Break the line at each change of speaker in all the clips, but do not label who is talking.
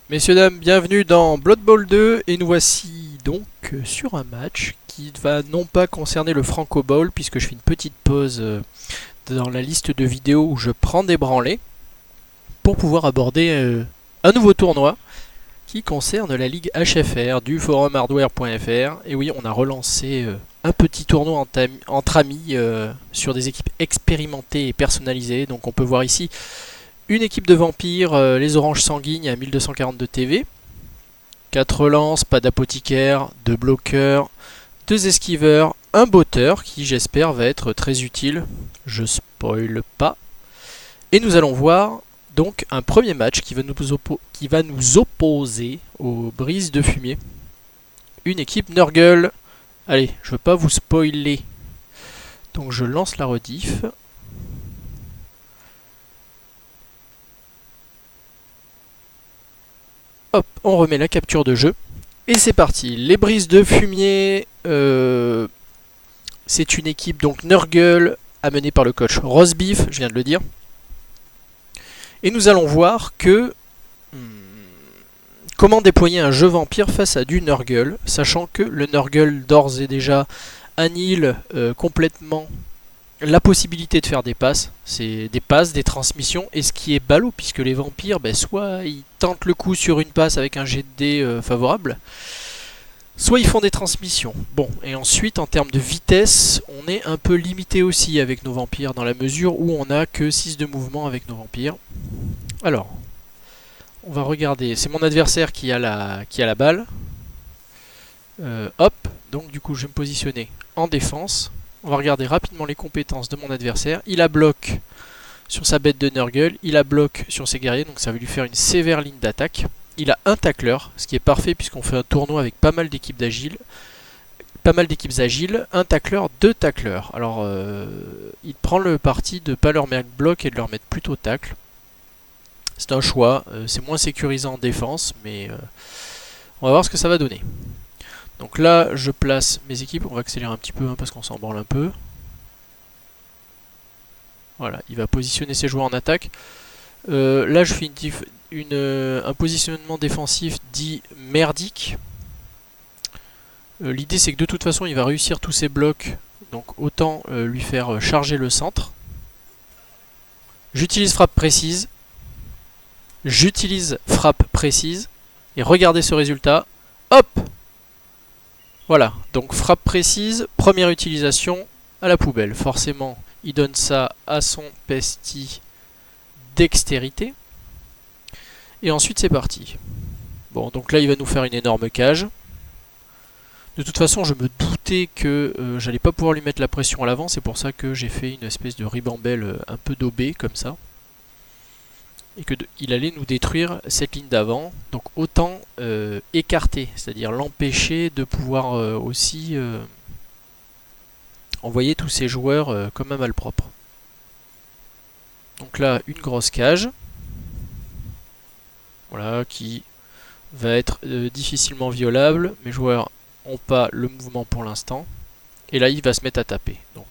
Messieurs, dames, bienvenue dans Blood Bowl 2 et nous voici donc sur un match qui va non pas concerner le Franco Bowl puisque je fais une petite pause dans la liste de vidéos où je prends des branlées pour pouvoir aborder un nouveau tournoi qui concerne la Ligue HFR du forum hardware.fr. Et oui, on a relancé un petit tournoi entre amis sur des équipes expérimentées et personnalisées. Donc on peut voir ici une équipe de vampires, les oranges sanguignes à 1242 TV. 4 lances, pas d'apothicaire, 2 bloqueurs, 2 esquiveurs, un botteur qui j'espère va être très utile. Je spoil pas. Et nous allons voir donc un premier match qui va nous opposer aux brises de fumier. Une équipe Nurgle. Allez, je veux pas vous spoiler. Donc je lance la rediff. Hop, on remet la capture de jeu. Et c'est parti. Les brises de fumier, c'est une équipe donc Nurgle amenée par le coach Rosebeef, je viens de le dire. Et nous allons voir que comment déployer un jeu vampire face à du Nurgle, sachant que le Nurgle d'ores et déjà annihile complètement la possibilité de faire des passes. C'est des passes, des transmissions, et ce qui est ballot, puisque les vampires, soit ils tentent le coup sur une passe avec un jet de dés favorable, soit ils font des transmissions. Bon, et ensuite en termes de vitesse, on est un peu limité aussi avec nos vampires, dans la mesure où on n'a que 6 de mouvement avec nos vampires. Alors, on va regarder, c'est mon adversaire qui a la balle. Hop, donc du coup je vais me positionner en défense. On va regarder rapidement les compétences de mon adversaire. Il a bloc sur sa bête de Nurgle, il a bloc sur ses guerriers, donc ça va lui faire une sévère ligne d'attaque. Il a un tacleur, ce qui est parfait puisqu'on fait un tournoi avec pas mal d'équipes agiles. Un tacleur, 2 tacleurs. Alors, il prend le parti de ne pas leur mettre bloc et de leur mettre plutôt tacle. C'est un choix, c'est moins sécurisant en défense, mais on va voir ce que ça va donner. Donc là, je place mes équipes, on va accélérer un petit peu parce qu'on s'en branle un peu. Voilà, il va positionner ses joueurs en attaque. Là, je fais un positionnement défensif dit merdique. L'idée, c'est que de toute façon, il va réussir tous ses blocs, donc autant lui faire charger le centre. J'utilise frappe précise. Et regardez ce résultat. Hop! Voilà, donc frappe précise, première utilisation à la poubelle. Forcément, il donne ça à son pesty dextérité. Et ensuite, c'est parti. Bon, donc là, il va nous faire une énorme cage. De toute façon, je me doutais que j'allais pas pouvoir lui mettre la pression à l'avant. C'est pour ça que j'ai fait une espèce de ribambelle un peu daubée, comme ça. Et qu'il allait nous détruire cette ligne d'avant. Donc autant écarter, c'est-à-dire l'empêcher de pouvoir aussi envoyer tous ces joueurs comme un malpropre. Donc là, une grosse cage. Voilà, qui va être difficilement violable. Mes joueurs n'ont pas le mouvement pour l'instant. Et là, il va se mettre à taper. Donc,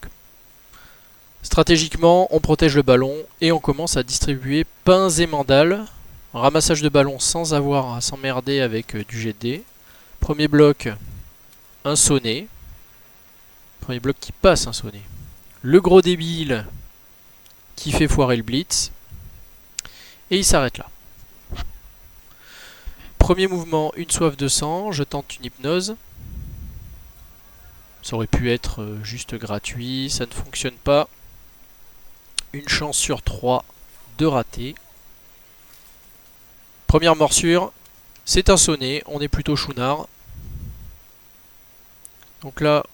stratégiquement, on protège le ballon et on commence à distribuer pains et mandales. Ramassage de ballon sans avoir à s'emmerder avec du jet de dés. Premier bloc, un sonnet. Premier bloc qui passe un sonnet. Le gros débile qui fait foirer le blitz. Et il s'arrête là. Premier mouvement, une soif de sang. Je tente une hypnose. Ça aurait pu être juste gratuit. Ça ne fonctionne pas. Une chance sur 3 de rater. Première morsure. C'est un sonnet. On est plutôt chounard. Donc là,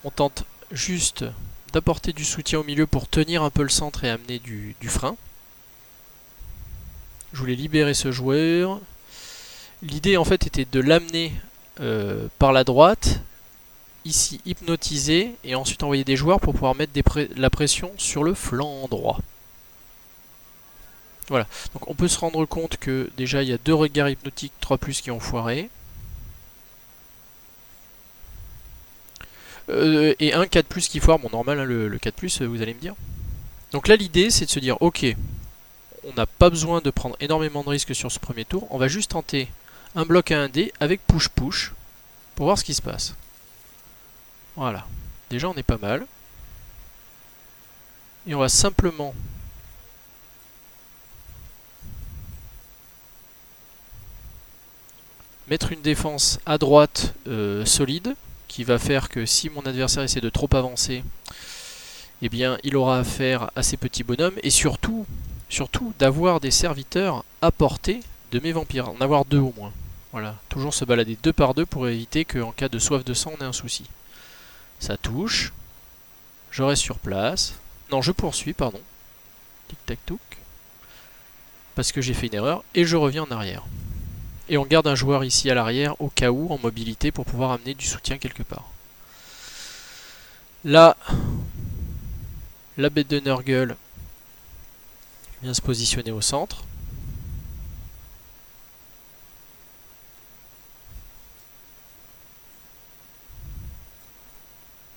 on tente juste d'apporter du soutien au milieu pour tenir un peu le centre et amener du frein. Je voulais libérer ce joueur. L'idée en fait était de l'amener par la droite, ici hypnotiser, et ensuite envoyer des joueurs pour pouvoir mettre la pression sur le flanc droit. Voilà, donc on peut se rendre compte que déjà il y a 2 regards hypnotiques 3+, qui ont foiré. Et un 4+, qui foire, bon normal hein, le 4+, vous allez me dire. Donc là l'idée c'est de se dire ok, on n'a pas besoin de prendre énormément de risques sur ce premier tour. On va juste tenter un bloc à 1 dé avec push-push pour voir ce qui se passe. Voilà. Déjà, on est pas mal. Et on va simplement mettre une défense à droite solide, qui va faire que si mon adversaire essaie de trop avancer, eh bien, il aura affaire à ces petits bonhommes. Et surtout d'avoir des serviteurs à portée de mes vampires. En avoir 2 au moins. Voilà. Toujours se balader 2 par 2 pour éviter qu'en cas de soif de sang, on ait un souci. Ça touche. Je reste sur place. Non, je poursuis, pardon. Tic-tac-touc. Parce que j'ai fait une erreur. Et je reviens en arrière. Et on garde un joueur ici à l'arrière, au cas où, en mobilité, pour pouvoir amener du soutien quelque part. Là, la bête de Nurgle vient se positionner au centre.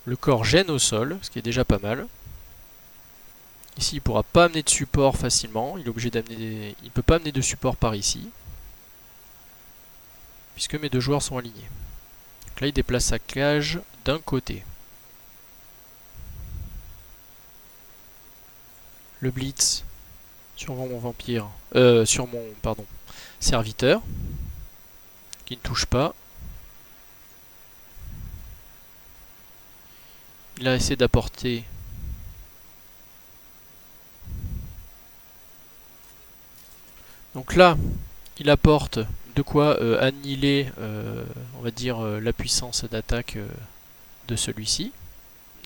Le corps gêne au sol, ce qui est déjà pas mal. Ici, il ne pourra pas amener de support facilement. Il est obligé d'amener il ne peut pas amener de support par ici, puisque mes 2 joueurs sont alignés. Donc là, il déplace sa cage d'un côté. Le blitz sur mon vampire, sur mon serviteur, qui ne touche pas. Il a essayé d'apporter donc là, il apporte de quoi annihiler, on va dire, la puissance d'attaque de celui-ci,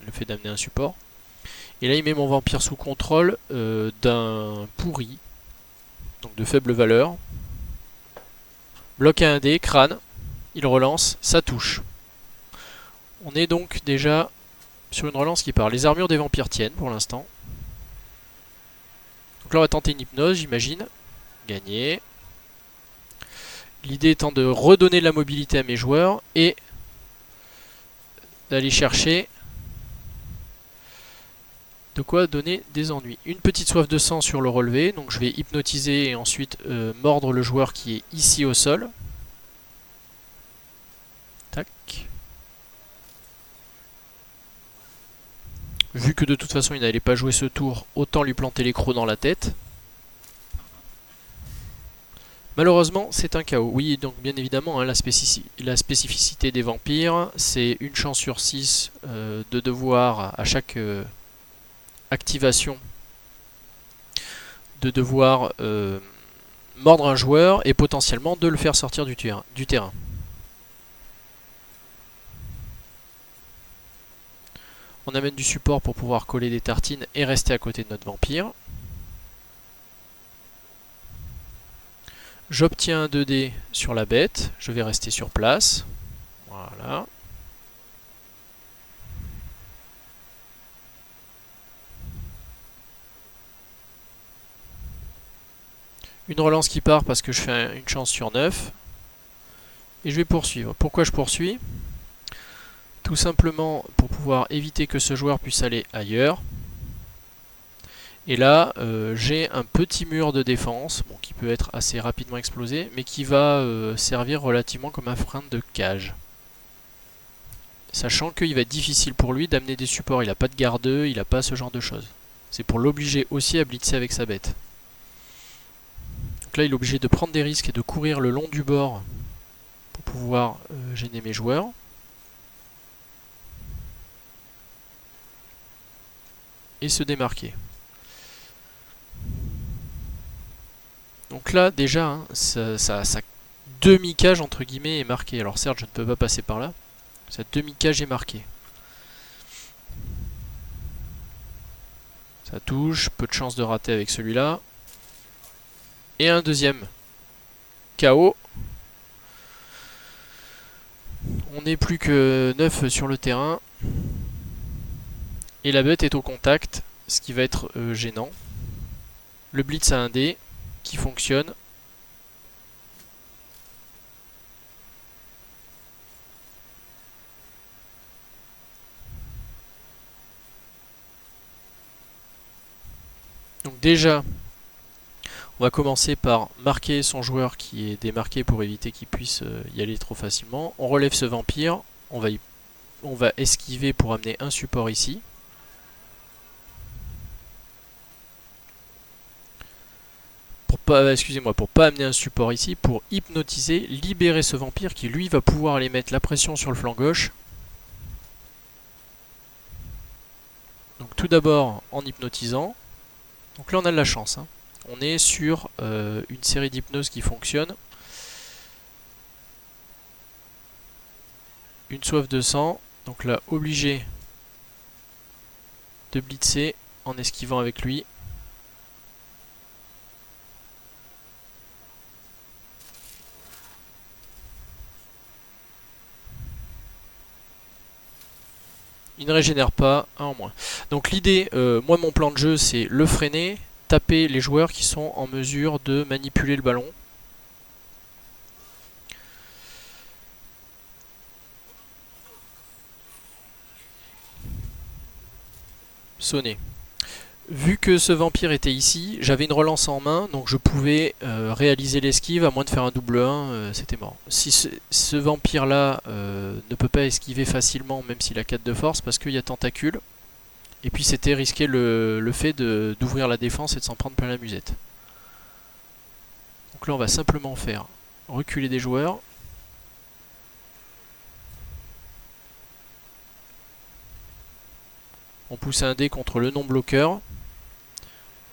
le fait d'amener un support. Et là, il met mon vampire sous contrôle d'un pourri, donc de faible valeur. Bloc à 1 dé, crâne, il relance, ça touche. On est donc déjà sur une relance qui part. Les armures des vampires tiennent pour l'instant. Donc là, on va tenter une hypnose, j'imagine. Gagner. L'idée étant de redonner de la mobilité à mes joueurs et d'aller chercher de quoi donner des ennuis. Une petite soif de sang sur le relevé, donc je vais hypnotiser et ensuite mordre le joueur qui est ici au sol. Tac. Vu que de toute façon il n'allait pas jouer ce tour, autant lui planter les crocs dans la tête. Malheureusement, c'est un KO. Oui, donc bien évidemment, hein, la spécificité des vampires, c'est une chance sur 6 de devoir, à chaque activation, de devoir mordre un joueur et potentiellement de le faire sortir du terrain. On amène du support pour pouvoir coller des tartines et rester à côté de notre vampire. J'obtiens un 2D sur la bête, je vais rester sur place. Voilà. Une relance qui part parce que je fais une chance sur 9. Et je vais poursuivre. Pourquoi je poursuis? Tout simplement pour pouvoir éviter que ce joueur puisse aller ailleurs. Et là, j'ai un petit mur de défense, bon, qui peut être assez rapidement explosé, mais qui va servir relativement comme un frein de cage. Sachant qu'il va être difficile pour lui d'amener des supports, il n'a pas de gardeux, il n'a pas ce genre de choses. C'est pour l'obliger aussi à blitzer avec sa bête. Donc là, il est obligé de prendre des risques et de courir le long du bord pour pouvoir gêner mes joueurs. Et se démarquer. Donc là, déjà, hein, sa demi-cage, entre guillemets, est marquée. Alors certes, je ne peux pas passer par là. Sa demi-cage est marquée. Ça touche, peu de chance de rater avec celui-là. Et un deuxième KO. On n'est plus que 9 sur le terrain. Et la bête est au contact, ce qui va être gênant. Le blitz a un dé qui fonctionne. Donc déjà, On va commencer par marquer son joueur qui est démarqué pour éviter qu'il puisse y aller trop facilement. On relève ce vampire, on va esquiver pour amener un support ici. Pour pas amener un support ici, pour hypnotiser, libérer ce vampire qui lui va pouvoir aller mettre la pression sur le flanc gauche. Donc tout d'abord en hypnotisant. Donc là on a de la chance, hein. On est sur une série d'hypnoses qui fonctionne. Une soif de sang, donc là obligé de blitzer en esquivant avec lui. Il ne régénère pas, un en moins. Donc l'idée, moi mon plan de jeu c'est le freiner, taper les joueurs qui sont en mesure de manipuler le ballon. Sonner. Vu que ce vampire était ici, j'avais une relance en main, donc je pouvais réaliser l'esquive, à moins de faire un double 1, c'était mort. Si ce vampire là ne peut pas esquiver facilement, même s'il a 4 de force, parce qu'il y a tentacule, et puis c'était risquer le fait d'ouvrir la défense et de s'en prendre plein la musette. Donc là on va simplement faire reculer des joueurs. On pousse un dé contre le non-bloqueur.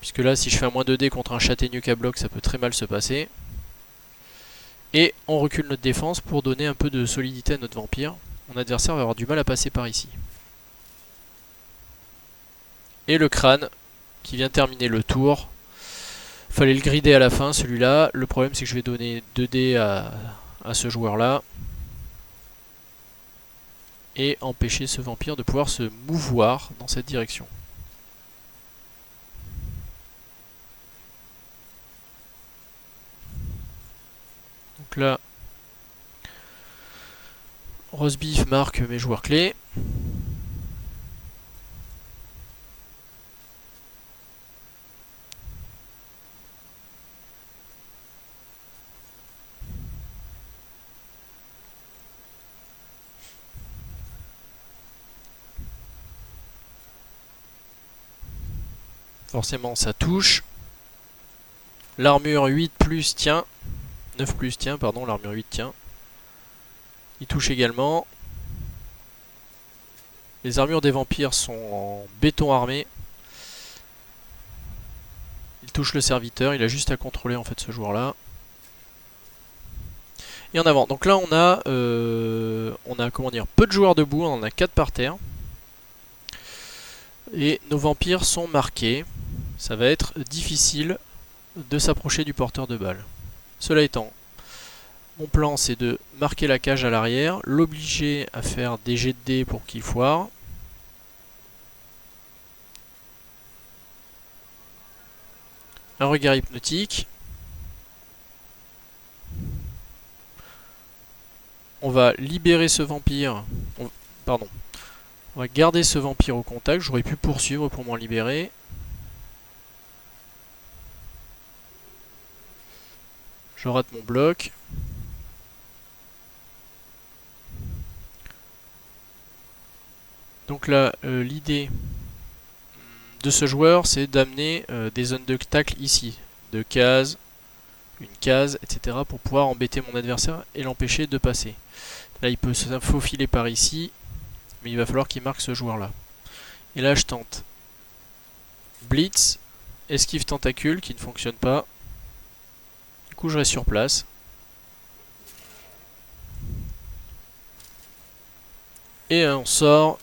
Puisque là, si je fais un moins 2D contre un châtaigneux à bloc, ça peut très mal se passer. Et on recule notre défense pour donner un peu de solidité à notre vampire. Mon adversaire va avoir du mal à passer par ici. Et le crâne, qui vient terminer le tour. Fallait le grider à la fin, celui-là. Le problème, c'est que je vais donner 2D à ce joueur-là. Et empêcher ce vampire de pouvoir se mouvoir dans cette direction. Donc là, Roastbeef marque mes joueurs clés. Forcément ça touche. L'armure 8 plus tient. 9 plus tient, pardon, l'armure 8 tient. Il touche également. Les armures des vampires sont en béton armé. Il touche le serviteur, il a juste à contrôler en fait ce joueur-là. Et en avant. Donc là on a comment dire, peu de joueurs debout, on en a 4 par terre. Et nos vampires sont marqués. Ça va être difficile de s'approcher du porteur de balle. Cela étant, mon plan c'est de marquer la cage à l'arrière, l'obliger à faire des jets de dés pour qu'il foire. Un regard hypnotique. On va libérer ce vampire. Pardon. On va garder ce vampire au contact. J'aurais pu poursuivre pour m'en libérer. Je rate mon bloc. Donc là, l'idée de ce joueur, c'est d'amener des zones de tacle ici. 2 cases, une case, etc. pour pouvoir embêter mon adversaire et l'empêcher de passer. Là, il peut se faufiler par ici, mais il va falloir qu'il marque ce joueur-là. Et là, je tente Blitz, esquive tentacule qui ne fonctionne pas. Du coup, je reste sur place. Et on sort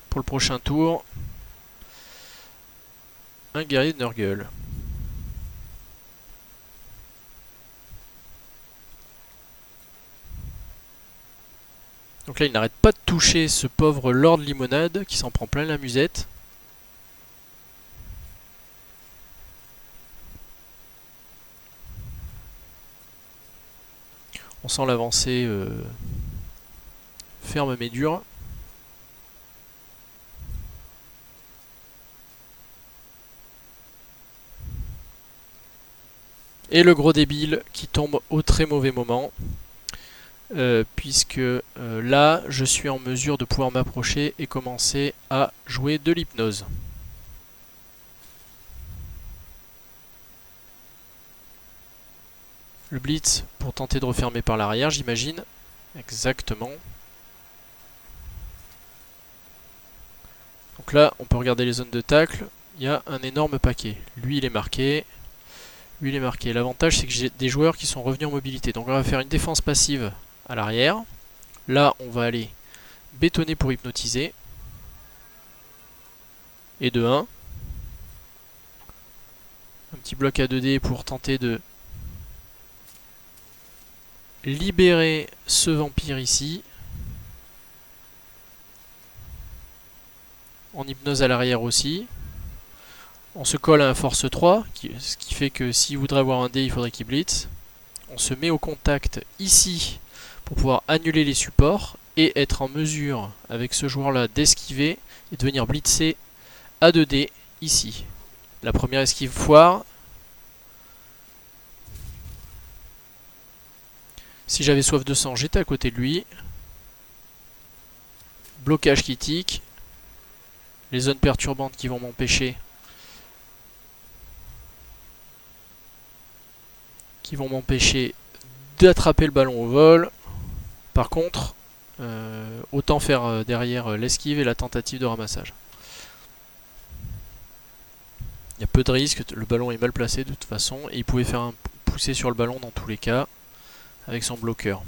pour le prochain tour un guerrier de Nurgle. Donc là, il n'arrête pas de toucher ce pauvre Lord Limonade qui s'en prend plein la musette. On sent l'avancée ferme mais dure. Et le gros débile qui tombe au très mauvais moment. Puisque là, je suis en mesure de pouvoir m'approcher et commencer à jouer de l'hypnose. Le blitz pour tenter de refermer par l'arrière, j'imagine. Exactement. Donc là, on peut regarder les zones de tacle. Il y a un énorme paquet. Lui, il est marqué. Lui, il est marqué. L'avantage, c'est que j'ai des joueurs qui sont revenus en mobilité. Donc on va faire une défense passive à l'arrière. Là, on va aller bétonner pour hypnotiser. Et de 1. Un petit bloc à 2D pour tenter de libérer ce vampire ici. En hypnose à l'arrière aussi. On se colle à un force 3, ce qui fait que s'il voudrait avoir un dé, il faudrait qu'il blitz. On se met au contact ici pour pouvoir annuler les supports et être en mesure, avec ce joueur-là, d'esquiver et de venir blitzer à 2D ici. La première esquive foire. Si j'avais soif de sang, j'étais à côté de lui. Blocage qui tique. Les zones perturbantes qui vont m'empêcher d'attraper le ballon au vol. Par contre, autant faire derrière l'esquive et la tentative de ramassage. Il y a peu de risques, le ballon est mal placé de toute façon, et il pouvait faire un pousser sur le ballon dans tous les cas, avec son bloqueur.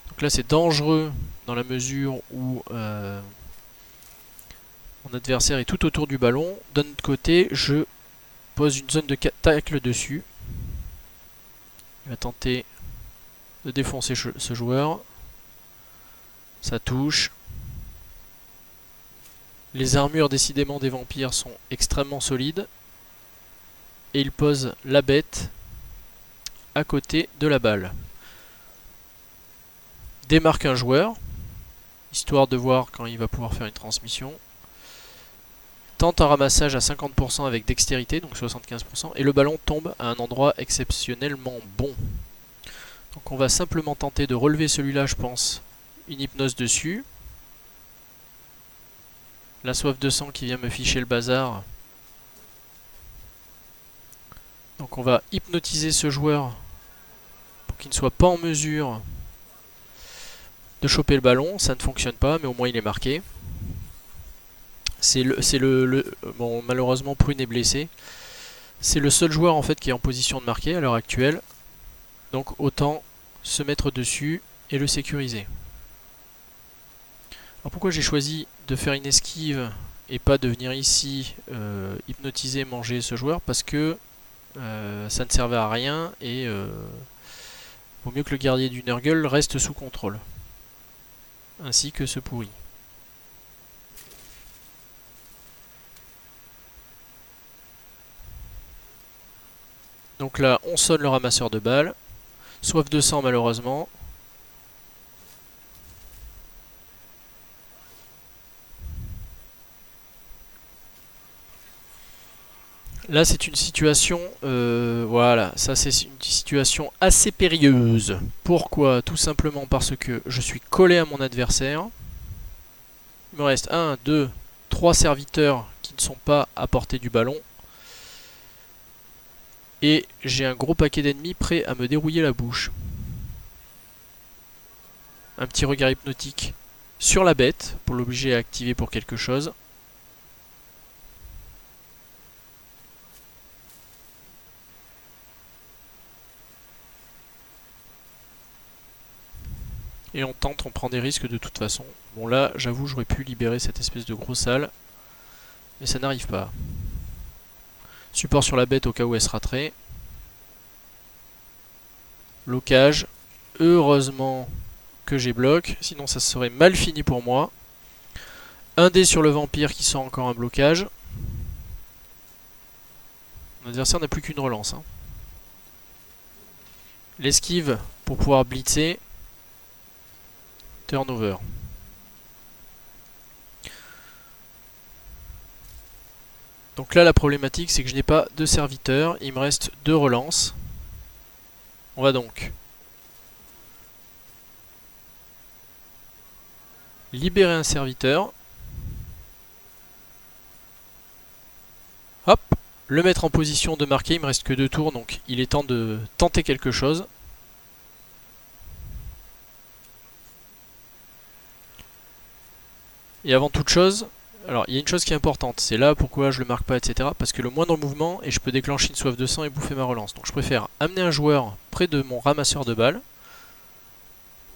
Donc là c'est dangereux dans la mesure où mon adversaire est tout autour du ballon. D'un autre côté, je pose une zone de tacle dessus. Il va tenter de défoncer ce joueur. Ça touche. Les armures décidément des vampires sont extrêmement solides. Et il pose la bête à côté de la balle. Démarque un joueur, histoire de voir quand il va pouvoir faire une transmission. Tente un ramassage à 50% avec dextérité, donc 75%, et le ballon tombe à un endroit exceptionnellement bon. Donc on va simplement tenter de relever celui-là, je pense, une hypnose dessus. La soif de sang qui vient me ficher le bazar. Donc on va hypnotiser ce joueur pour qu'il ne soit pas en mesure de choper le ballon. Ça ne fonctionne pas, mais au moins il est marqué. Bon, malheureusement Prune est blessé. C'est le seul joueur en fait qui est en position de marquer à l'heure actuelle. Donc autant se mettre dessus et le sécuriser. Alors pourquoi j'ai choisi de faire une esquive et pas de venir ici hypnotiser, manger ce joueur? Parce que ça ne servait à rien et vaut mieux que le gardien du Nurgle reste sous contrôle. Ainsi que ce pourri. Donc là, on sonne le ramasseur de balles. Soif de sang malheureusement. Là c'est une situation, voilà, ça c'est une situation assez périlleuse. Pourquoi? Tout simplement parce que je suis collé à mon adversaire. Il me reste 1, 2, 3 serviteurs qui ne sont pas à portée du ballon. Et j'ai un gros paquet d'ennemis prêts à me dérouiller la bouche. Un petit regard hypnotique sur la bête pour l'obliger à activer pour quelque chose. Et on tente, on prend des risques de toute façon. Bon là, j'avoue, j'aurais pu libérer cette espèce de gros salle. Mais ça n'arrive pas. Support sur la bête au cas où elle se raterait. Blocage. Heureusement que j'ai bloc, sinon ça serait mal fini pour moi. Un dé sur le vampire qui sent encore un blocage. Mon adversaire n'a plus qu'une relance. Hein. L'esquive pour pouvoir blitzer. Turnover. Donc là la problématique c'est que je n'ai pas de serviteur, il me reste 2 relances. On va donc libérer un serviteur. Hop, le mettre en position de marquer, il me reste que 2 tours donc il est temps de tenter quelque chose. Et avant toute chose, alors il y a une chose qui est importante, c'est là pourquoi je le marque pas, etc. Parce que le moindre mouvement, et je peux déclencher une soif de sang et bouffer ma relance. Donc je préfère amener un joueur près de mon ramasseur de balles.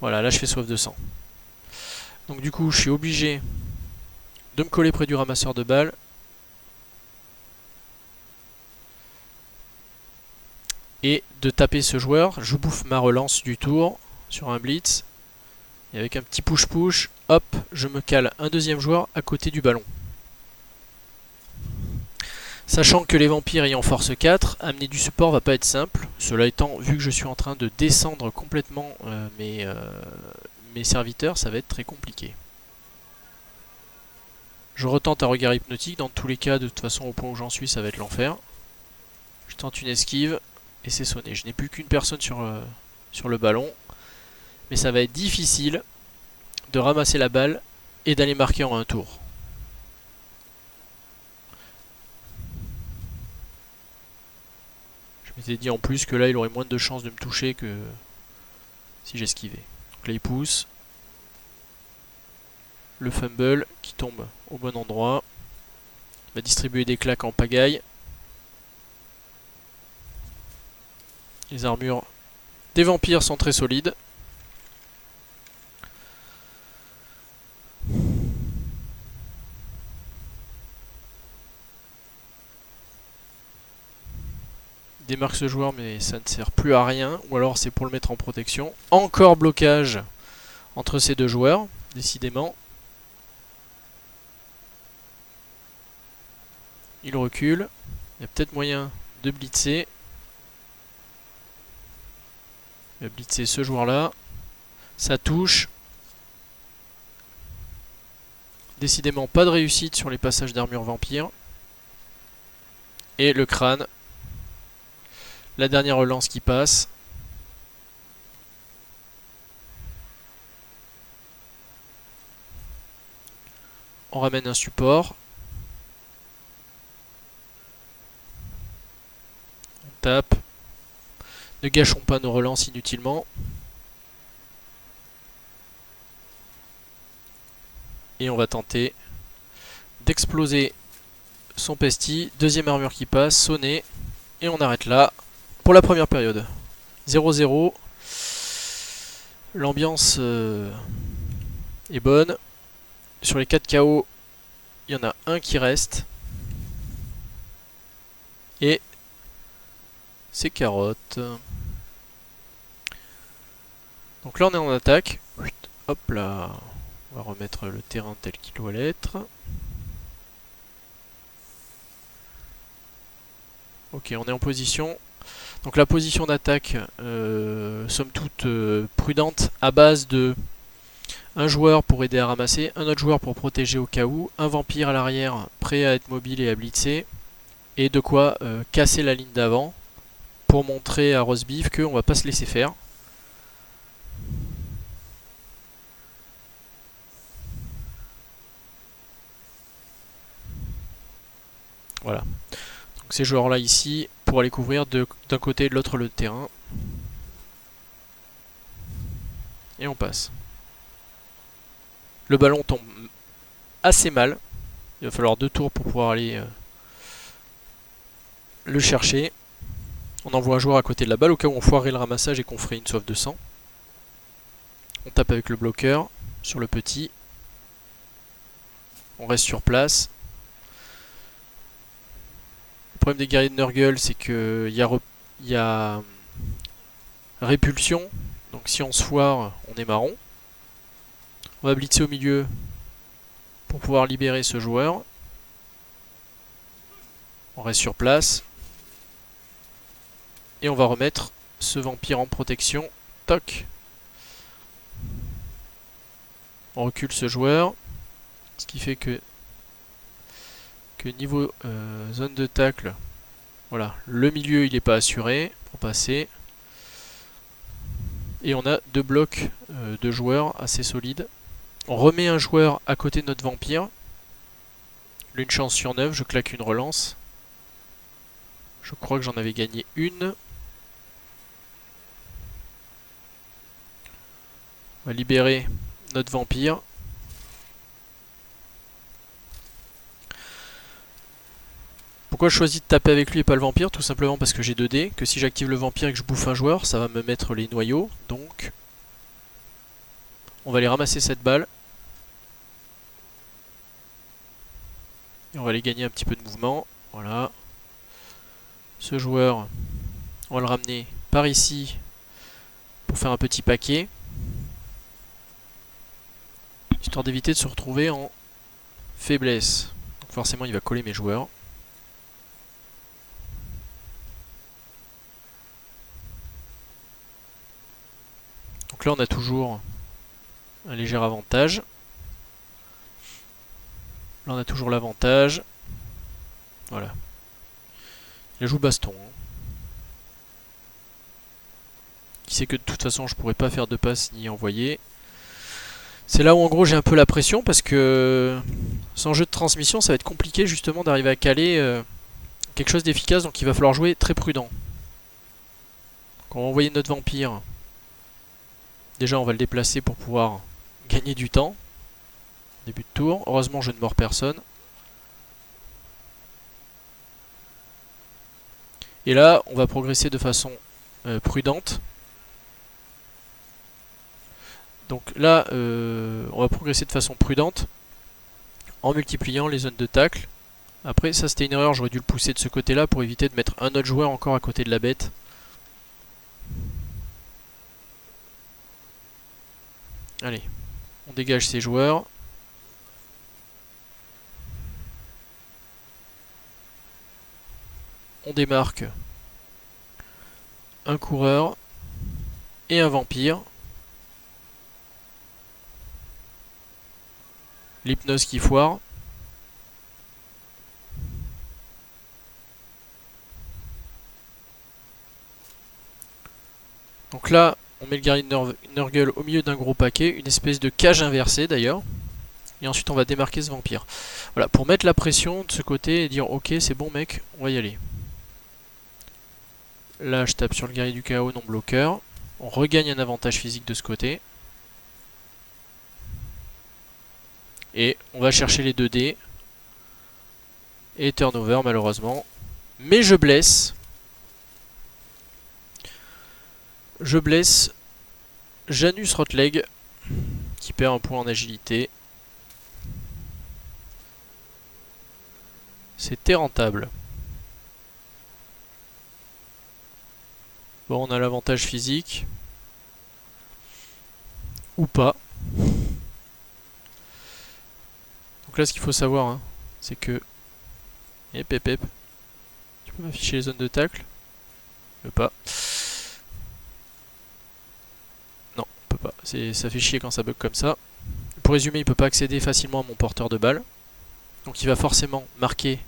Voilà, là je fais soif de sang. Donc du coup, je suis obligé de me coller près du ramasseur de balles. Et de taper ce joueur. Je bouffe ma relance du tour sur un blitz. Et avec un petit push-push, hop, je me cale un deuxième joueur à côté du ballon. Sachant que les vampires ayant force 4, amener du support va pas être simple. Cela étant, vu que je suis en train de descendre complètement mes serviteurs, ça va être très compliqué. Je retente un regard hypnotique. Dans tous les cas, de toute façon, au point où j'en suis, ça va être l'enfer. Je tente une esquive et c'est sonné. Je n'ai plus qu'une personne sur le ballon. Mais ça va être difficile de ramasser la balle et d'aller marquer en un tour. Je m'étais dit en plus que là il aurait moins de chances de me toucher que si j'esquivais. Donc là il pousse. Le fumble qui tombe au bon endroit. Il va distribuer des claques en pagaille. Les armures des vampires sont très solides. Il démarque ce joueur mais ça ne sert plus à rien. Ou alors c'est pour le mettre en protection. Encore blocage entre ces deux joueurs, décidément. Il recule. Il y a peut-être moyen de blitzer. Il va blitzer ce joueur-là. Ça touche. Décidément pas de réussite sur les passages d'armure vampire. Et le crâne. La dernière relance qui passe. On ramène un support. On tape. Ne gâchons pas nos relances inutilement. Et on va tenter d'exploser son pesty. Deuxième armure qui passe, sonner. Et on arrête là pour la première période. 0-0. L'ambiance est bonne. Sur les 4 KO, il y en a un qui reste. Et c'est Carotte. Donc là on est en attaque. Hop là. On va remettre le terrain tel qu'il doit l'être. Ok, on est en position. Donc la position d'attaque, somme toute prudente, à base de un joueur pour aider à ramasser, un autre joueur pour protéger au cas où, un vampire à l'arrière prêt à être mobile et à blitzer, et de quoi casser la ligne d'avant pour montrer à Roastbeef qu'on va pas se laisser faire. Voilà. Donc ces joueurs là ici pour aller couvrir d'un côté et de l'autre le terrain. Et on passe. Le ballon tombe assez mal. Il va falloir 2 tours pour pouvoir aller le chercher. On envoie un joueur à côté de la balle au cas où on foirait le ramassage et qu'on ferait une soif de sang. On tape avec le bloqueur sur le petit. On reste sur place. Le problème des guerriers de Nurgle, c'est qu'il y a répulsion. Donc si on se foire, on est marron. On va blitzer au milieu pour pouvoir libérer ce joueur. On reste sur place. Et on va remettre ce vampire en protection. Toc. On recule ce joueur. Ce qui fait que que niveau zone de tacle, voilà, le milieu il n'est pas assuré pour passer. Et on a 2 blocs de joueurs assez solides. On remet un joueur à côté de notre vampire. Une chance sur 9, je claque une relance. Je crois que j'en avais gagné une. On va libérer notre vampire. Pourquoi je choisis de taper avec lui et pas le vampire? Tout simplement parce que j'ai 2 dés, que si j'active le vampire et que je bouffe un joueur, ça va me mettre les noyaux. Donc, on va aller ramasser cette balle. Et on va aller gagner un petit peu de mouvement. Voilà. Ce joueur, on va le ramener par ici pour faire un petit paquet. Histoire d'éviter de se retrouver en faiblesse. Donc forcément, il va coller mes joueurs. Donc là, on a toujours un léger avantage. Là, on a toujours l'avantage. Voilà. Il joue baston. Qui sait que de toute façon, je pourrais pas faire de passe ni envoyer. C'est là où en gros j'ai un peu la pression parce que sans jeu de transmission, ça va être compliqué justement d'arriver à caler quelque chose d'efficace. Donc il va falloir jouer très prudent. Donc on va envoyer notre vampire. Déjà, on va le déplacer pour pouvoir gagner du temps. Début de tour. Heureusement, je ne mords personne. Et là, on va progresser de façon prudente. Donc là, on va progresser de façon prudente en multipliant les zones de tacle. Après, ça c'était une erreur, j'aurais dû le pousser de ce côté-là pour éviter de mettre un autre joueur encore à côté de la bête. Allez, on dégage ces joueurs. On démarque un coureur et un vampire. L'hypnose qui foire. Donc là, on met le guerrier de Nurgle au milieu d'un gros paquet, une espèce de cage inversée d'ailleurs. Et ensuite on va démarquer ce vampire. Voilà, pour mettre la pression de ce côté et dire ok c'est bon mec, on va y aller. Là je tape sur le guerrier du chaos non bloqueur. On regagne un avantage physique de ce côté. Et on va chercher les 2 dés. Et turnover malheureusement. Mais je blesse. Je blesse Janus Rotleg qui perd un point en agilité. C'était rentable. Bon, on a l'avantage physique. Ou pas. Donc là, ce qu'il faut savoir, hein, c'est que... Tu peux m'afficher les zones de tacle? Je peux pas. Non, on peut pas. Ça fait chier quand ça bug comme ça. Pour résumer, il peut pas accéder facilement à mon porteur de balle. Donc il va forcément marquer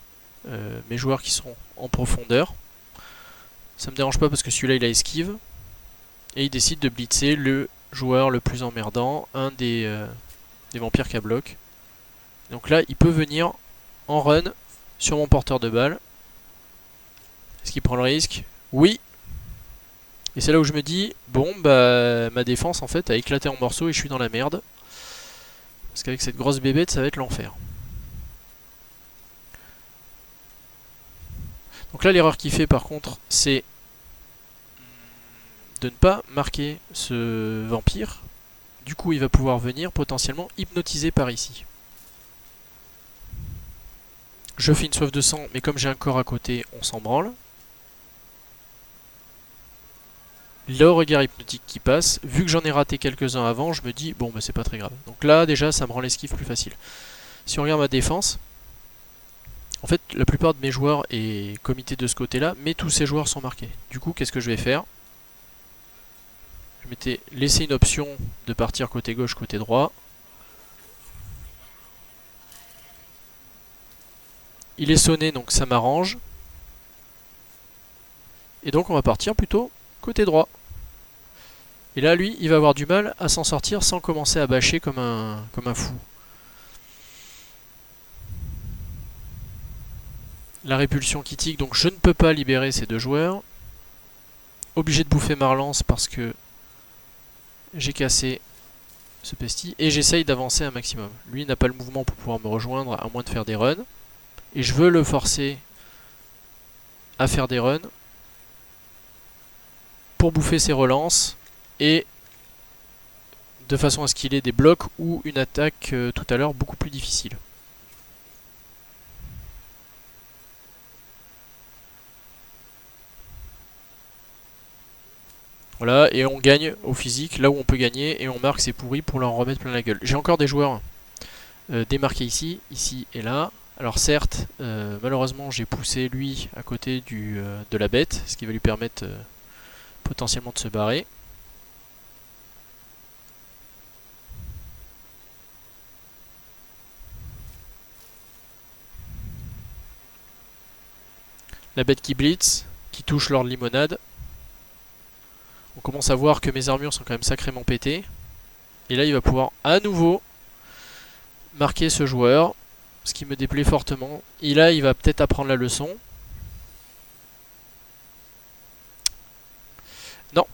mes joueurs qui seront en profondeur. Ça me dérange pas parce que celui-là il a esquive. Et il décide de blitzer le joueur le plus emmerdant, un des vampires qui a bloc. Donc là il peut venir en run sur mon porteur de balle. Est-ce qu'il prend le risque? Oui. Et c'est là où je me dis, bon bah ma défense en fait a éclaté en morceaux et je suis dans la merde. Parce qu'avec cette grosse bébête ça va être l'enfer. Donc là l'erreur qu'il fait par contre c'est de ne pas marquer ce vampire. Du coup il va pouvoir venir potentiellement hypnotiser par ici. Je fais une soif de sang mais comme j'ai un corps à côté on s'en branle. Le regard hypnotique qui passe, vu que j'en ai raté quelques-uns avant, je me dis bon bah c'est pas très grave. Donc là déjà ça me rend l'esquive plus facile. Si on regarde ma défense, en fait la plupart de mes joueurs est comité de ce côté là, mais tous ces joueurs sont marqués. Du coup qu'est-ce que je vais faire? Je m'étais laissé une option de partir côté gauche, côté droit. Il est sonné, donc ça m'arrange. Et donc on va partir plutôt côté droit. Et là, lui, il va avoir du mal à s'en sortir sans commencer à bâcher comme un fou. La répulsion qui tique, donc je ne peux pas libérer ces deux joueurs. Obligé de bouffer ma relance parce que j'ai cassé ce pesti. Et j'essaye d'avancer un maximum. Lui n'a pas le mouvement pour pouvoir me rejoindre, à moins de faire des runs. Et je veux le forcer à faire des runs pour bouffer ses relances et de façon à ce qu'il ait des blocs ou une attaque tout à l'heure beaucoup plus difficile. Voilà, et on gagne au physique, là où on peut gagner, et on marque ses pourris pour leur remettre plein la gueule. J'ai encore des joueurs démarqués ici et là. Alors certes, malheureusement j'ai poussé lui à côté de la bête, ce qui va lui permettre potentiellement de se barrer. La bête qui blitz, qui touche leur limonade. On commence à voir que mes armures sont quand même sacrément pétées. Et là il va pouvoir à nouveau marquer ce joueur, ce qui me déplaît fortement. Et là il va peut-être apprendre la leçon. Non.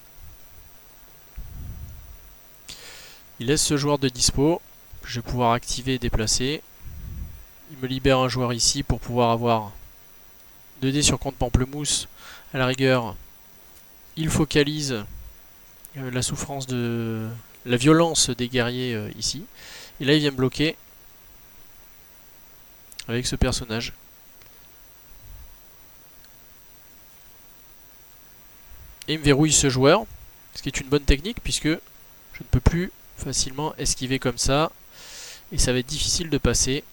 Il laisse ce joueur de dispo. Je vais pouvoir activer et déplacer. Il me libère un joueur ici pour pouvoir avoir 2 dés sur compte pamplemousse. À la rigueur, il focalise la souffrance de... la violence des guerriers ici. Et là il vient me bloquer avec ce personnage. Et il me verrouille ce joueur, ce qui est une bonne technique puisque je ne peux plus facilement esquiver comme ça. Et ça va être difficile de passer.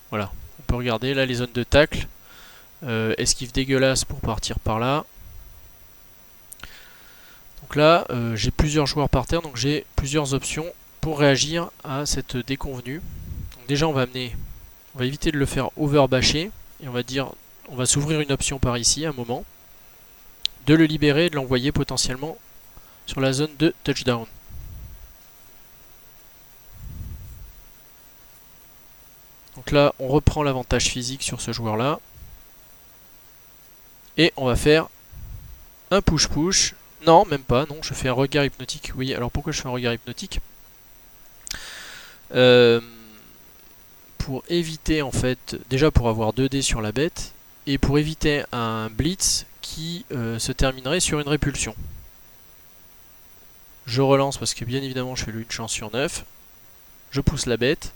Voilà, on peut regarder là les zones de tacle. Esquive dégueulasse pour partir par là. Donc là, j'ai plusieurs joueurs par terre, donc j'ai plusieurs options pour réagir à cette déconvenue. Donc déjà, on va éviter de le faire overbasher et on va s'ouvrir une option par ici, un moment, de le libérer et de l'envoyer potentiellement sur la zone de touchdown. Donc là, on reprend l'avantage physique sur ce joueur-là. Et on va faire un push-push. Non, même pas, non, je fais un regard hypnotique. Oui, alors pourquoi je fais un regard hypnotique ? Pour éviter en fait, déjà pour avoir 2 dés sur la bête, et pour éviter un blitz qui se terminerait sur une répulsion. Je relance parce que bien évidemment je fais une chance sur 9. Je pousse la bête.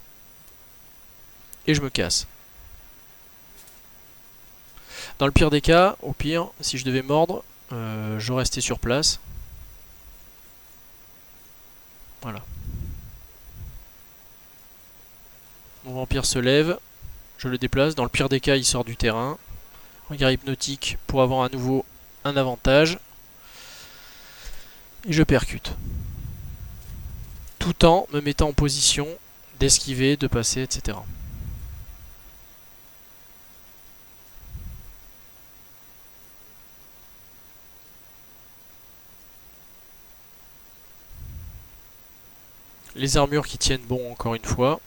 Et je me casse. Dans le pire des cas, au pire, si je devais mordre, je restais sur place. Voilà. Mon vampire se lève, je le déplace. Dans le pire des cas, il sort du terrain. Regard hypnotique pour avoir à nouveau un avantage. Et je percute. Tout en me mettant en position d'esquiver, de passer, etc. Les armures qui tiennent bon encore une fois.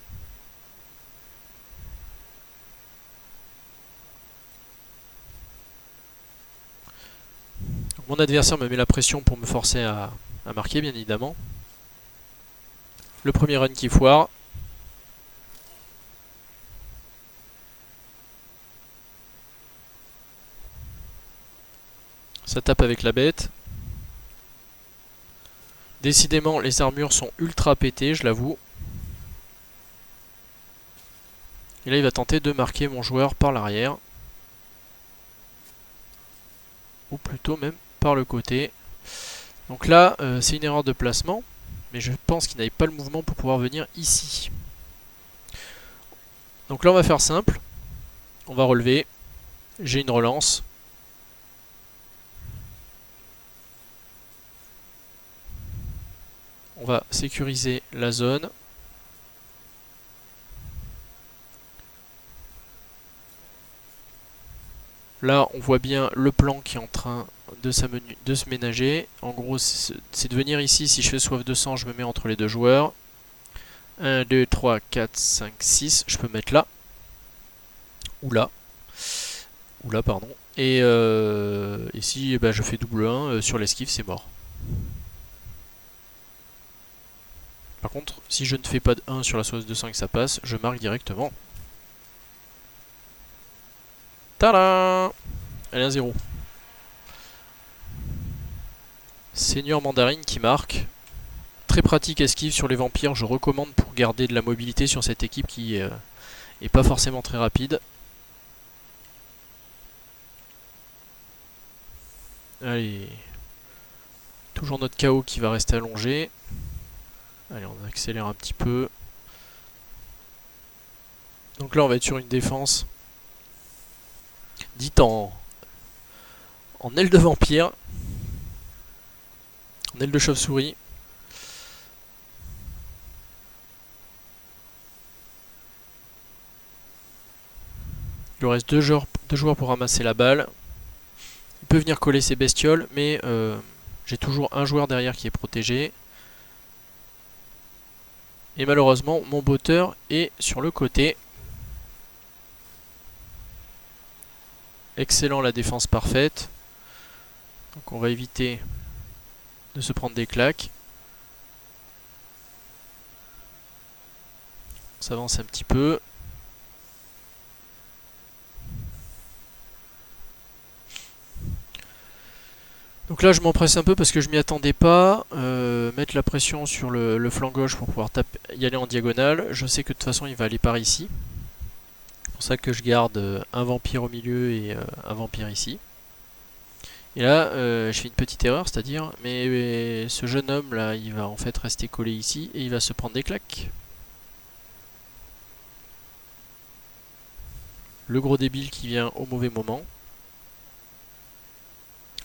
Donc mon adversaire me met la pression pour me forcer à marquer, bien évidemment. Le premier run qui foire. Ça tape avec la bête. Décidément, les armures sont ultra pétées, je l'avoue. Et là, il va tenter de marquer mon joueur par l'arrière. Ou plutôt même par le côté. Donc là, c'est une erreur de placement. Mais je pense qu'il n'avait pas le mouvement pour pouvoir venir ici. Donc là, on va faire simple. On va relever. J'ai une relance. On va sécuriser la zone. Là, on voit bien le plan qui est en train de se ménager. En gros, c'est de venir ici. Si je fais soif de sang, je me mets entre les deux joueurs. 1, 2, 3, 4, 5, 6. Je peux mettre là. Ou là. Ou là, pardon. Et ici, eh ben, je fais double 1. Sur l'esquive, c'est mort. Par contre, si je ne fais pas de 1 sur la soif de sang et que ça passe, je marque directement. Tada! Allez, 1-0. Seigneur Mandarine qui marque. Très pratique esquive sur les vampires, je recommande pour garder de la mobilité sur cette équipe qui est pas forcément très rapide. Allez. Toujours notre KO qui va rester allongé. Allez, on accélère un petit peu. Donc là, on va être sur une défense dite en aile de vampire. En aile de chauve-souris. Il lui reste deux joueurs pour ramasser la balle. Il peut venir coller ses bestioles, mais j'ai toujours un joueur derrière qui est protégé. Et malheureusement, mon botteur est sur le côté. Excellent, la défense parfaite. Donc on va éviter de se prendre des claques. On s'avance un petit peu. Donc là je m'empresse un peu parce que je m'y attendais pas. Mettre la pression sur le flanc gauche pour pouvoir y aller en diagonale. Je sais que de toute façon il va aller par ici. C'est pour ça que je garde un vampire au milieu et un vampire ici. Et là je fais une petite erreur, c'est-à-dire mais ce jeune homme là il va en fait rester collé ici et il va se prendre des claques. Le gros débile qui vient au mauvais moment.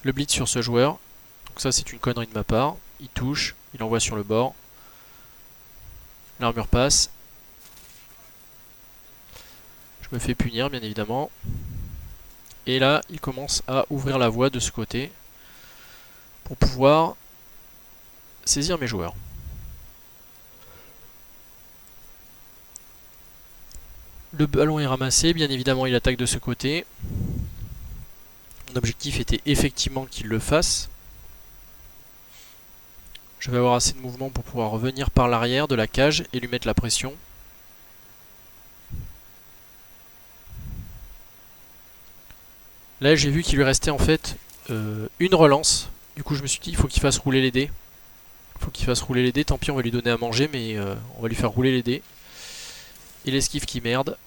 Le blitz sur ce joueur. Donc ça c'est une connerie de ma part. Il touche, il envoie sur le bord. L'armure passe. Je me fais punir bien évidemment. Et là il commence à ouvrir la voie de ce côté. Pour pouvoir saisir mes joueurs. Le ballon est ramassé, bien évidemment il attaque de ce côté. Mon objectif était effectivement qu'il le fasse. Je vais avoir assez de mouvement pour pouvoir revenir par l'arrière de la cage et lui mettre la pression. Là j'ai vu qu'il lui restait en fait une relance. Du coup je me suis dit il faut qu'il fasse rouler les dés. Il faut qu'il fasse rouler les dés, tant pis on va lui donner à manger mais on va lui faire rouler les dés. Et l'esquive qui merde.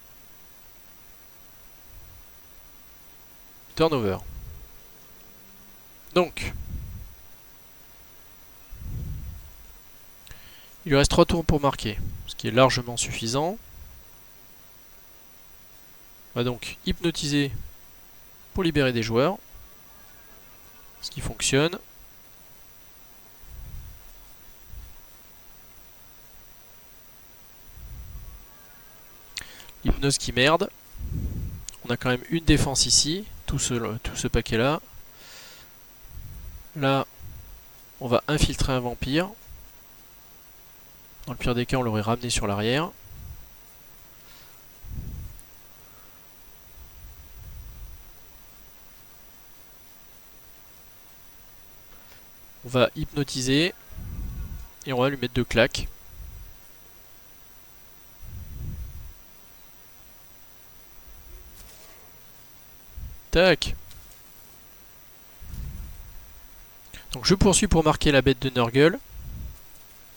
Turnover. Donc, il lui reste 3 tours pour marquer, ce qui est largement suffisant. On va donc hypnotiser pour libérer des joueurs, ce qui fonctionne. L'hypnose qui merde. On a quand même une défense ici, tout ce paquet là. Là, on va infiltrer un vampire. Dans le pire des cas, on l'aurait ramené sur l'arrière. On va hypnotiser. Et on va lui mettre 2 claques. Tac. Donc je poursuis pour marquer la bête de Nurgle.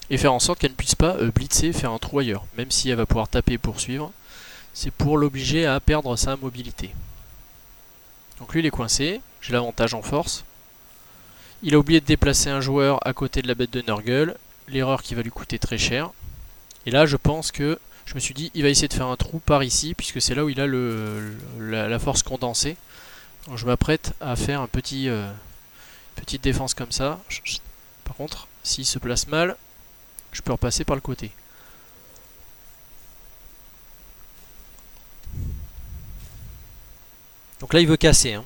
Et faire en sorte qu'elle ne puisse pas blitzer, faire un trou ailleurs. Même si elle va pouvoir taper et poursuivre. C'est pour l'obliger à perdre sa mobilité. Donc lui il est coincé. J'ai l'avantage en force. Il a oublié de déplacer un joueur à côté de la bête de Nurgle. L'erreur qui va lui coûter très cher. Et là je pense que je me suis dit il va essayer de faire un trou par ici. Puisque c'est là où il a la force condensée. Donc je m'apprête à faire un petite défense comme ça. Par contre, s'il se place mal, je peux repasser par le côté. Donc là il veut casser, hein.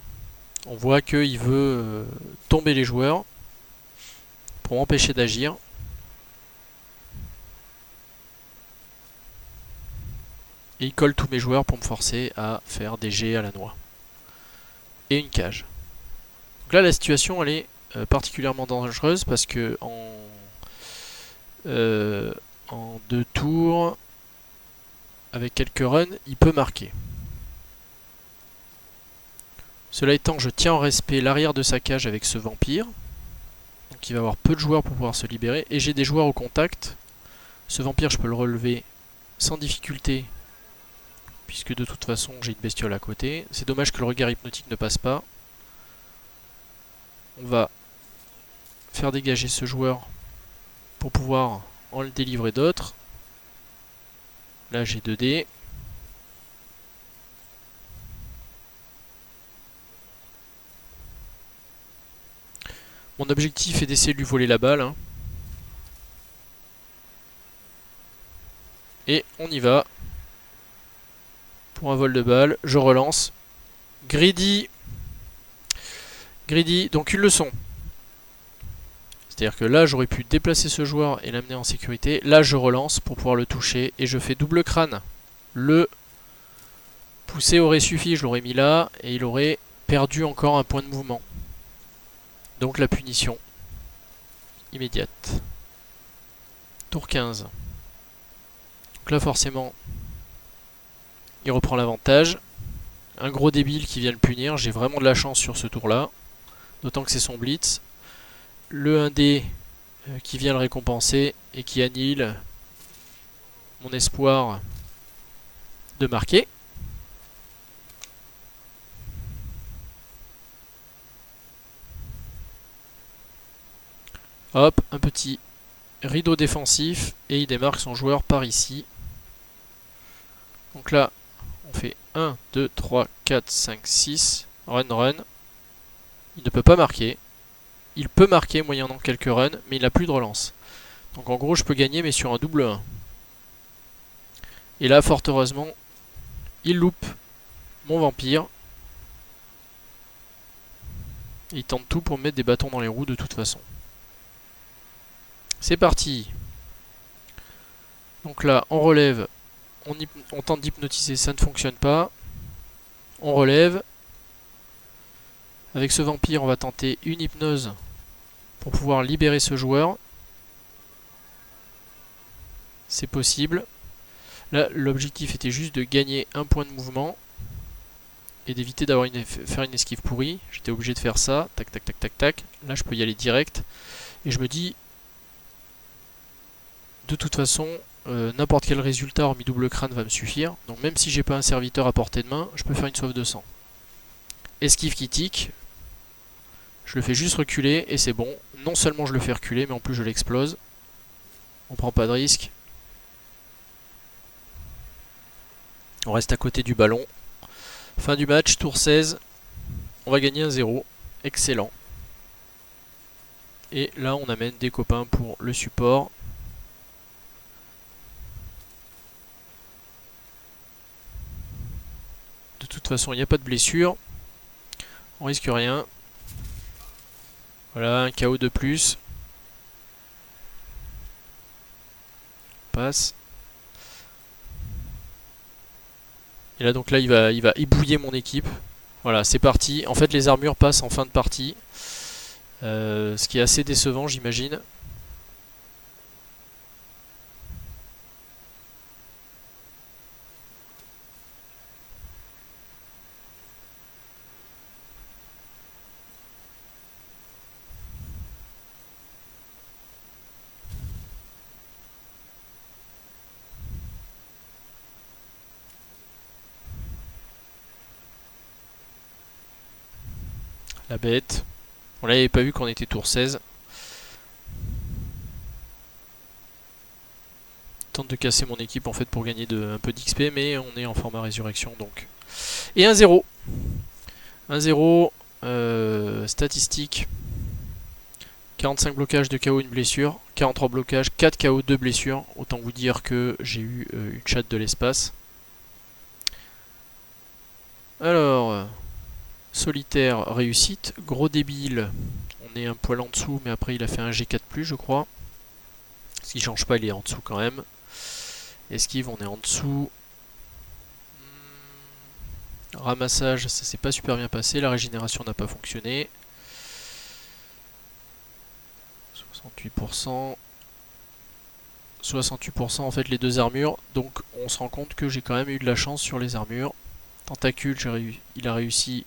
On voit qu'il veut tomber les joueurs pour m'empêcher d'agir. Et il colle tous mes joueurs pour me forcer à faire des jets à la noix. Et une cage. Donc là la situation elle est particulièrement dangereuse parce que en 2 tours, avec quelques runs, il peut marquer. Cela étant, je tiens en respect l'arrière de sa cage avec ce vampire. Donc il va avoir peu de joueurs pour pouvoir se libérer. Et j'ai des joueurs au contact. Ce vampire, je peux le relever sans difficulté, puisque de toute façon j'ai une bestiole à côté. C'est dommage que le regard hypnotique ne passe pas. On va faire dégager ce joueur pour pouvoir en le délivrer d'autres. Là j'ai 2 dés. Mon objectif est d'essayer de lui voler la balle, hein. Et on y va. Pour un vol de balle, je relance. Greedy. Greedy, donc une leçon. C'est-à-dire que là, j'aurais pu déplacer ce joueur et l'amener en sécurité. Là, je relance pour pouvoir le toucher. Et je fais double crâne. Le pousser aurait suffi, je l'aurais mis là. Et il aurait perdu encore un point de mouvement. Donc la punition immédiate. Tour 15. Donc là, forcément, il reprend l'avantage. Un gros débile qui vient le punir. J'ai vraiment de la chance sur ce tour-là. D'autant que c'est son blitz. Le 1D qui vient le récompenser et qui annule mon espoir de marquer. Hop, un petit rideau défensif et il démarque son joueur par ici. Donc là, on fait 1, 2, 3, 4, 5, 6. Run, run. Il ne peut pas marquer. Il peut marquer moyennant quelques runs, mais il n'a plus de relance. Donc en gros, je peux gagner, mais sur un double 1. Et là, fort heureusement, il loupe mon vampire. Et il tente tout pour me mettre des bâtons dans les roues de toute façon. C'est parti. Donc là, on relève. On tente d'hypnotiser, ça ne fonctionne pas. On relève. Avec ce vampire, on va tenter une hypnose pour pouvoir libérer ce joueur. C'est possible. Là, l'objectif était juste de gagner un point de mouvement et d'éviter d'avoir faire une esquive pourrie. J'étais obligé de faire ça. Tac, tac, tac, tac, tac. Là, je peux y aller direct. Et je me dis, de toute façon, n'importe quel résultat hormis double crâne va me suffire. Donc même si j'ai pas un serviteur à portée de main, je peux faire une sauve de sang. Esquive qui tique. Je le fais juste reculer et c'est bon. Non seulement je le fais reculer, mais en plus je l'explose. On prend pas de risque. On reste à côté du ballon. Fin du match, tour 16. On va gagner 1-0. Excellent. Et là, on amène des copains pour le support. De toute façon, il n'y a pas de blessure. On risque rien. Voilà, un KO de plus. Passe. Et là, donc là, il va ébouiller mon équipe. Voilà, c'est parti. En fait, les armures passent en fin de partie. Ce qui est assez décevant, j'imagine. La bête. Bon, là, il n'avait pas vu qu'on était tour 16. Tente de casser mon équipe en fait pour gagner un peu d'XP, mais on est en format résurrection donc. Et 1-0. 1-0. Statistique. 45 blocages de KO, une blessure. 43 blocages, 4 KO, 2 blessures. Autant vous dire que j'ai eu une chatte de l'espace. Alors, Solitaire, réussite. Gros débile, on est un poil en dessous, mais après il a fait un G4+, je crois. S'il change pas, il est en dessous quand même. Esquive, on est en dessous. Ramassage, ça s'est pas super bien passé. La régénération n'a pas fonctionné. 68%. 68% en fait les deux armures. Donc on se rend compte que j'ai quand même eu de la chance sur les armures. Tentacule, il a réussi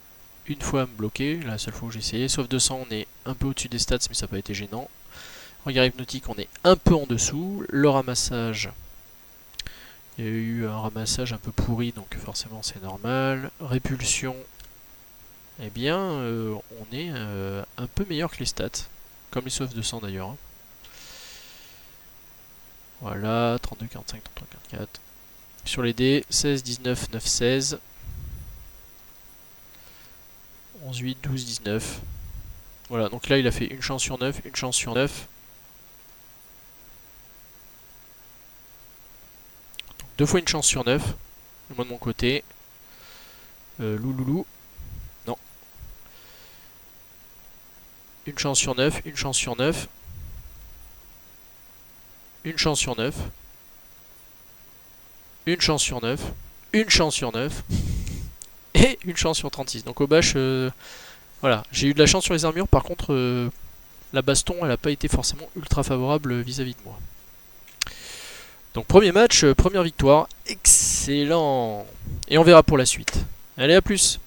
une fois à me bloquer, la seule fois où j'ai essayé. Sauf 200, on est un peu au-dessus des stats, mais ça n'a pas été gênant. Regard hypnotique, on est un peu en dessous. Le ramassage, il y a eu un ramassage un peu pourri, donc forcément c'est normal. Répulsion, eh bien, on est un peu meilleur que les stats. Comme les sauf 200 d'ailleurs. Hein. Voilà, 32, 45, 33, 44. Sur les dés, 16, 19, 9, 16. 11, 8, 12, 19. Voilà, donc là il a fait une chance sur 9, une chance sur 9. Donc, deux fois une chance sur 9. Moi de mon côté. Louloulou. Non. Une chance sur 9, une chance sur 9. Une chance sur 9. Une chance sur 9. Une chance sur 9. Et une chance sur 36. Donc au bâche, voilà, j'ai eu de la chance sur les armures. Par contre, la baston, elle n'a pas été forcément ultra favorable vis-à-vis de moi. Donc premier match, première victoire. Excellent. Et on verra pour la suite. Allez, à plus.